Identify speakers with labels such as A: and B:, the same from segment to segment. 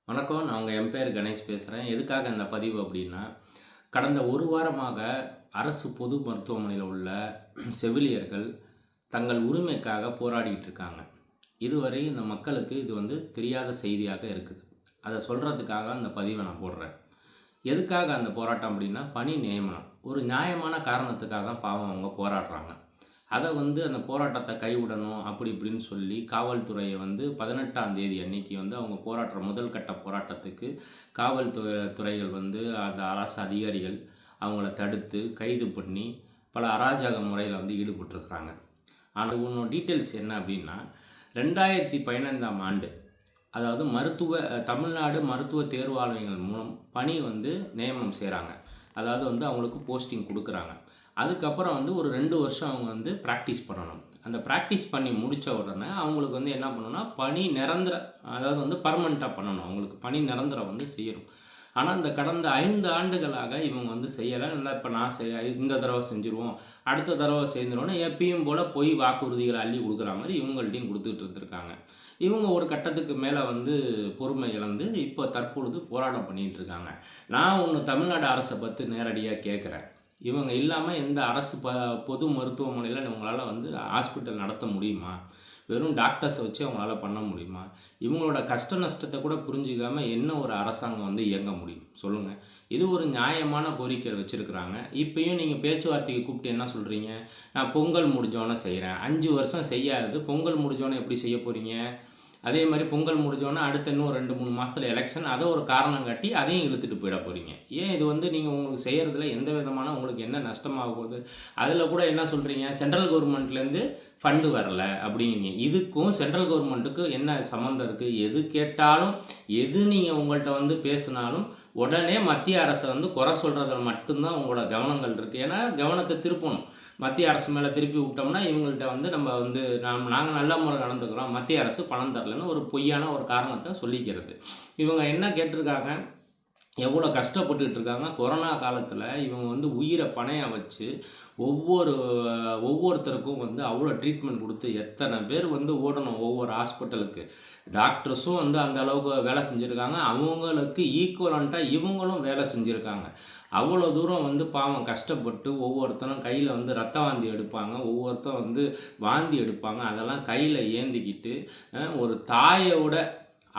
A: வணக்கம். நான் உங்கள் பேர் கணேஷ் பேசுகிறேன். எதுக்காக இந்த பதிவு அப்படின்னா, கடந்த ஒரு வாரமாக அரசு பொது மருத்துவமனையில் உள்ள செவிலியர்கள் தங்கள் உரிமைக்காக போராடிட்டு இருக்காங்க. இதுவரை இந்த மக்களுக்கு இது தெரியாத செய்தியாக இருக்குது. அதை சொல்கிறதுக்காக அந்த பதிவை நான் போடுறேன். எதுக்காக அந்த போராட்டம் அப்படின்னா, பணி நியமனம். ஒரு நியாயமான காரணத்துக்காக தான் பாவம் அவங்க போராடுறாங்க. அதை அந்த போராட்டத்தை கைவிடணும் அப்படி இப்படின்னு சொல்லி காவல்துறையை 18ஆம் தேதி அன்னைக்கு அவங்க போராடுற முதல் கட்ட போராட்டத்துக்கு துறைகள் அந்த அரசு அதிகாரிகள் அவங்கள தடுத்து கைது பண்ணி பல அராஜக முறையில் ஈடுபட்டிருக்கிறாங்க. ஆனால் இன்னும் டீட்டெயில்ஸ் என்ன அப்படின்னா, 2015ஆம் ஆண்டு, அதாவது தமிழ்நாடு மருத்துவ தேர்வாணையங்கள் மூலம் பணி நியமனம் செய்கிறாங்க. அதாவது அவங்களுக்கு போஸ்டிங் கொடுக்குறாங்க. அதுக்கப்புறம் ஒரு 2 வருஷம் அவங்க ப்ராக்டிஸ் பண்ணணும். அந்த ப்ராக்டிஸ் பண்ணி முடித்த உடனே அவங்களுக்கு என்ன பண்ணணும்னா, பணி நிரந்தர, அதாவது பர்மனெண்ட்டாக பண்ணணும். அவங்களுக்கு பணி நிரந்தரம் செய்யணும். ஆனால் இந்த கடந்த 5 ஆண்டுகளாக இவங்க செய்யலை. இல்லை இப்போ நான் இந்த தடவை செஞ்சுருவோம், அடுத்த தடவை சேர்ந்துருவோன்னு எப்பயும் போல் பொய் வாக்குறுதிகளை அள்ளி கொடுக்குற மாதிரி இவங்கள்ட்டையும் கொடுத்துட்டு இருந்திருக்காங்க. இவங்க ஒரு கட்டத்துக்கு மேலே பொறுமை இழந்து இப்போ தற்பொழுது போராட்டம் பண்ணிகிட்டு இருக்காங்க. நான் ஒன்று தமிழ்நாடு அரசை பற்றி நேரடியாக கேட்குறேன். இவங்க இல்லாமல் எந்த அரசு பொது மருத்துவமனையில் இவங்களால் ஹாஸ்பிட்டல் நடத்த முடியுமா? வெறும் டாக்டர்ஸை வச்சு அவங்களால பண்ண முடியுமா? இவங்களோட கஷ்ட நஷ்டத்தை கூட புரிஞ்சிக்காமல் என்ன ஒரு அரசாங்கம் இயங்க முடியும் சொல்லுங்கள்? இது ஒரு நியாயமான கோரிக்கை வச்சுருக்குறாங்க. இப்போயும் நீங்கள் பேச்சுவார்த்தைக்கு கூப்பிட்டு என்ன சொல்கிறீங்க? நான் பொங்கல் முடிஞ்சோன்னே செய்கிறேன். 5 வருஷம் செய்யாது பொங்கல் முடிஞ்சோன்னே எப்படி செய்ய போகிறீங்க? அதே மாதிரி பொங்கல் முடிஞ்சோன்னே அடுத்த இன்னும் 2-3 மாதத்தில் எலெக்ஷன், அதை ஒரு காரணம் காட்டி அதையும் இழுத்துட்டு போயிட போகிறீங்க. ஏன் இது நீங்கள் உங்களுக்கு செய்கிறதுல எந்த விதமான உங்களுக்கு என்ன நஷ்டமாக போகுது? அதில் கூட என்ன சொல்கிறீங்க? சென்ட்ரல் கவர்மெண்ட்லேருந்து ஃபண்டு வரல அப்படிங்கிறீங்க. இதுக்கும் சென்ட்ரல் கவர்மெண்ட்டுக்கு என்ன சம்மந்தம் இருக்குது? எது கேட்டாலும், எது நீங்கள் உங்கள்கிட்ட பேசினாலும் உடனே மத்திய அரசை குறை சொல்கிறதுல மட்டும்தான் உங்களோட கவனங்கள் இருக்குது. ஏன்னா கவனத்தை திருப்பணும். மத்திய அரசு மேலே திருப்பி விட்டோம்னா இவங்கள்ட்ட நம்ம நாங்கள் நல்ல முறை நடந்துக்கிறோம், மத்திய அரசு பணம் தரலன்னு ஒரு பொய்யான ஒரு காரணத்தை சொல்லிக்கிறது. இவங்க என்ன கேட்டிருக்காங்க? எவ்வளோ கஷ்டப்பட்டுக்கிட்டு இருக்காங்க. கொரோனா காலத்தில் இவங்க உயிரை பணையாக வச்சு ஒவ்வொருத்தருக்கும் அவ்வளோ ட்ரீட்மெண்ட் கொடுத்து எத்தனை பேர் ஓடணும் ஒவ்வொரு ஹாஸ்பிட்டலுக்கு. டாக்டர்ஸும் அந்த அளவுக்கு வேலை செஞ்சுருக்காங்க. அவங்களுக்கு ஈக்குவலண்ட்டாக இவங்களும் வேலை செஞ்சுருக்காங்க. அவ்வளோ தூரம் பாவம் கஷ்டப்பட்டு ஒவ்வொருத்தரும் கையில் ரத்த வாந்தி எடுப்பாங்க, ஒவ்வொருத்தரும் வாந்தி எடுப்பாங்க. அதெல்லாம் கையில் ஏந்திக்கிட்டு ஒரு தாயோட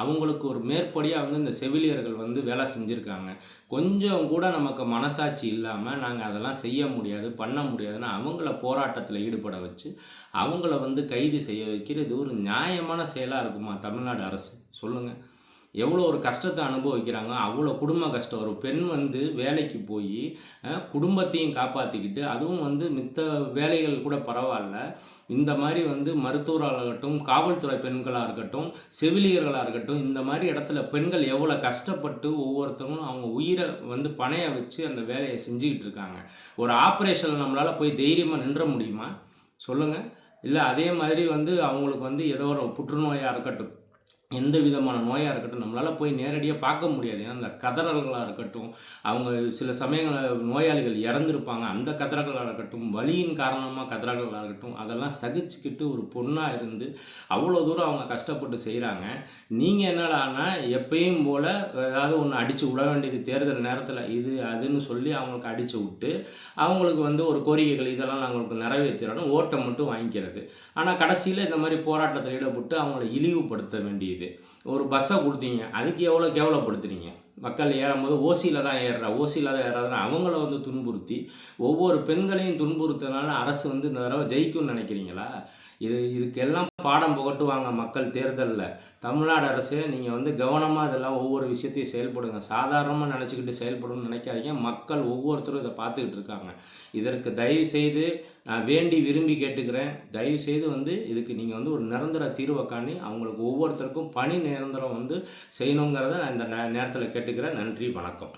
A: அவங்களுக்கு ஒரு மேற்படியாக இந்த செவிலியர்கள் வேலை செஞ்சுருக்காங்க. கொஞ்சம் கூட நமக்கு மனசாட்சி இல்லாமல் நாங்கள் அதெல்லாம் செய்ய முடியாது, பண்ண முடியாதுன்னு அவங்கள போராட்டத்தில் ஈடுபட வச்சு அவங்கள கைது செய்ய வைக்கிறது ஒரு நியாயமான செயலாக இருக்குமா தமிழ்நாடு அரசு? சொல்லுங்கள். எவ்வளோ ஒரு கஷ்டத்தை அனுபவிக்கிறாங்க. அவ்வளோ குடும்ப கஷ்டம். ஒரு பெண் வேலைக்கு போய் குடும்பத்தையும் காப்பாற்றிக்கிட்டு, அதுவும் மித்த வேலைகள் கூட பரவாயில்ல, இந்த மாதிரி மருத்துவராக இருக்கட்டும், காவல்துறை பெண்களாக இருக்கட்டும், செவிலியர்களாக இருக்கட்டும், இந்த மாதிரி இடத்துல பெண்கள் எவ்வளோ கஷ்டப்பட்டு ஒவ்வொருத்தரும் அவங்க உயிரை பணைய வச்சு அந்த வேலையை செஞ்சுக்கிட்டு இருக்காங்க. ஒரு ஆப்ரேஷன் நம்மளால் போய் தைரியமாக நின்ற முடியுமா? சொல்லுங்கள். இல்லை அதே மாதிரி அவங்களுக்கு ஏதோ ஒரு புற்றுநோயாக இருக்கட்டும், எந்த விதமான நோயாக இருக்கட்டும், நம்மளால் போய் நேரடியாக பார்க்க முடியாது. ஏன்னா அந்த கதறல்களாக இருக்கட்டும், அவங்க சில சமயங்களில் நோயாளிகள் இறந்துருப்பாங்க, அந்த கதறல்களாக இருக்கட்டும், வலியின் காரணமாக கதறல்களாக இருக்கட்டும், அதெல்லாம் சகிச்சுக்கிட்டு ஒரு பொண்ணாக இருந்து அவ்வளோ தூரம் அவங்க கஷ்டப்பட்டு செய்கிறாங்க. நீங்கள் என்னடானா எப்பயும் போல் ஏதாவது ஒன்று அடித்து விட வேண்டியது தேர்தல் நேரத்தில் இது அதுன்னு சொல்லி அவங்களுக்கு அடித்து விட்டு அவங்களுக்கு ஒரு கோரிக்கைகள் இதெல்லாம் நாங்களுக்கு நிறைவேற்றணும், ஓட்டை மட்டும் வாங்கிக்கிறது. ஆனால் கடைசியில் இந்த மாதிரி போராட்டத்தில் ஈடுபட்டு அவங்கள இழிவுபடுத்த வேண்டியது. ஒரு பஸ்ஸை கொடுத்தீங்க, அதுக்கு எவ்வளோ கேவலப்படுத்துறீங்க? மக்கள் ஏறும்போது ஓசியில் தான் ஏறாதுன்னு அவங்கள துன்புறுத்தி ஒவ்வொரு பெண்களையும் துன்புறுத்தினால அரசு இந்த தடவை ஜெயிக்கும்னு நினைக்கிறீங்களா? இதுக்கெல்லாம் பாடம் புகட்டுவாங்க மக்கள் தேர்தலில். தமிழ்நாடு அரசு நீங்கள் கவனமாக இதெல்லாம் ஒவ்வொரு விஷயத்தையும் செயல்படுங்க. சாதாரணமாக நினச்சிக்கிட்டு செயல்படணும்னு நினைக்காதீங்க. மக்கள் ஒவ்வொருத்தரும் இதை பார்த்துக்கிட்டு இருக்காங்க. இதற்கு தயவு செய்து நான் வேண்டி விரும்பி கேட்டுக்கிறேன். தயவு செய்து இதுக்கு நீங்கள் ஒரு நிரந்தர தீர்வை காணி அவங்களுக்கு ஒவ்வொருத்தருக்கும் பணி நிரந்தரம் செய்யணுங்கிறத நான் இந்த நேரத்தில் கேட்டுக்கிறேன். நன்றி, வணக்கம்.